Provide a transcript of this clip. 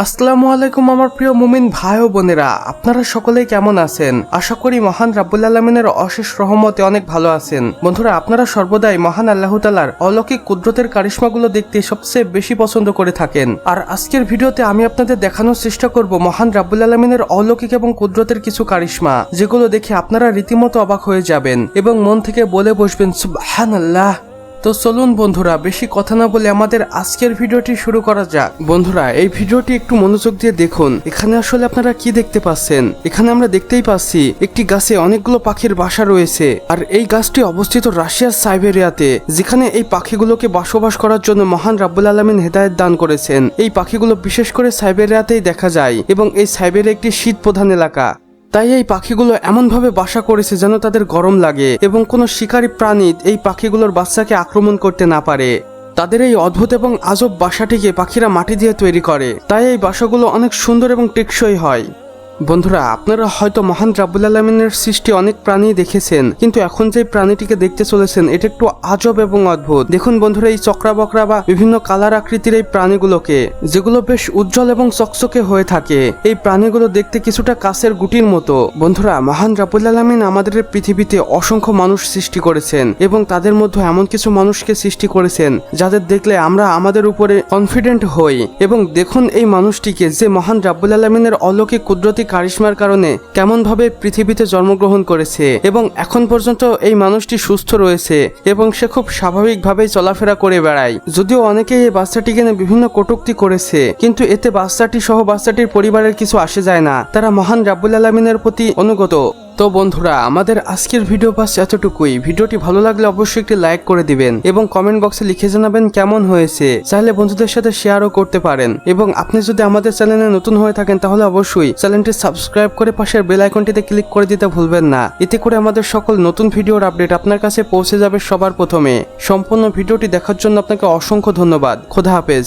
আসসালামু আলাইকুম আমার প্রিয় মুমিন ভাই ও বোনেরা, আপনারা সকলেই কেমন আছেন? আশা করি মহান রাব্বুল আলামিনের অশেষ রহমতে অনেক ভালো আছেন। বন্ধুরা, আপনারা সর্বদাই মহান আল্লাহ তাআলার অলৌকিক কুদরতের কারিশমাগুলো দেখতে সবচেয়ে বেশি পছন্দ করে থাকেন। আর আজকের ভিডিওতে আমি আপনাদের দেখানোর চেষ্টা করব মহান রাব্বুল আলামিনের অলৌকিক এবং কুদরতের কিছু কারিশমা, যেগুলো দেখে আপনারা রীতিমতো অবাক হয়ে যাবেন এবং মন থেকে বলে বসবেন সুবহানাল্লাহ। তো চলুন বন্ধুরা, বেশি কথা না বলে আমাদের আজকের ভিডিওটি শুরু করা যাক। বন্ধুরা, এই ভিডিওটি একটু মনোযোগ দিয়ে দেখুন। এখানে আসলে আপনারা কি দেখতে পাচ্ছেন? এখানে আমরা দেখতেই পাচ্ছি একটি গাছে অনেকগুলো পাখির বাসা রয়েছে, আর এই গাছটি অবস্থিত রাশিয়ার সাইবেরিয়াতে, যেখানে এই পাখিগুলোকে বসবাস করার জন্য মহান রাব্বুল আলামিন হেদায়েত দান করেছেন। এই পাখিগুলো বিশেষ করে সাইবেরিয়াতেই দেখা যায় এবং এই সাইবেরিয়া একটি শীত প্রধান এলাকা। তাই এই পাখিগুলো এমনভাবে বাসা করেছে যেন তাদের গরম লাগে এবং কোনো শিকারী প্রাণী এই পাখিগুলোর বাচ্চাকে আক্রমণ করতে না পারে। তাদের এই অদ্ভুত এবং আজব বাসাটিকে পাখিরা মাটি দিয়ে তৈরি করে, তাই এই বাসাগুলো অনেক সুন্দর এবং টেকসই হয়। বন্ধুরা, আপনারা হয়তো মহান রাব্বুল আলামিনের সৃষ্টি অনেক প্রাণী দেখেছেন, কিন্তু এখন যে প্রাণীটিকে দেখতে চলেছেন এটা একটু আজব এবং অদ্ভুত। দেখুন বন্ধুরা, এই চক্রা বকরা বা বিভিন্ন কালার আকৃতির এই প্রাণীগুলোকে, যেগুলো বেশ উজ্জ্বল এবং চকচকে হয়ে থাকে। এই প্রাণীগুলো দেখতে কিছুটা কাছের গুটির মতো। বন্ধুরা, মহান রাব্বুল আলামিন আমাদের পৃথিবীতে অসংখ্য মানুষ সৃষ্টি করেছেন এবং তাদের মধ্যে এমন কিছু মানুষকে সৃষ্টি করেছেন যাদের দেখলে আমরা আমাদের উপরে কনফিডেন্ট হই। এবং দেখুন এই মানুষটিকে, যে মহান রাব্বুল আলামিনের অলৌকিক কুদরতি কারিশমার কারণে কেমন ভাবে পৃথিবীতে জন্মগ্রহণ করেছে এবং এখন পর্যন্ত এই মানুষটি সুস্থ রয়েছে এবং সে খুব স্বাভাবিকভাবেই চলাফেরা করে বেড়ায়। যদিও অনেকেই এই বাচ্চাটিকে নিয়ে বিভিন্ন কটূক্তি করেছে, কিন্তু এতে বাচ্চাটি সহ বাচ্চাটির পরিবারের কিছু আসে যায় না। তারা মহান রাব্বুল আলামিনের প্রতি অনুগত। তো বন্ধুরা, আমাদের আজকের ভিডিও বাস এতটুকুই। ভিডিওটি ভালো লাগলে অবশ্যই একটি লাইক করে দিবেন এবং কমেন্ট বক্সে লিখে জানাবেন কেমন হয়েছে। চাইলে বন্ধুদের সাথে শেয়ারও করতে পারেন। এবং আপনি যদি আমাদের চ্যানেলে নতুন হয়ে থাকেন তাহলে অবশ্যই চ্যানেলটি সাবস্ক্রাইব করে পাশের বেল আইকনটিতে ক্লিক করে দিতে ভুলবেন না। এতে করে আমাদের সকল নতুন ভিডিওর আপডেট আপনার কাছে পৌঁছে যাবে সবার প্রথমে। সম্পূর্ণ ভিডিওটি দেখার জন্য আপনাকে অসংখ্য ধন্যবাদ। খোদা হাফেজ।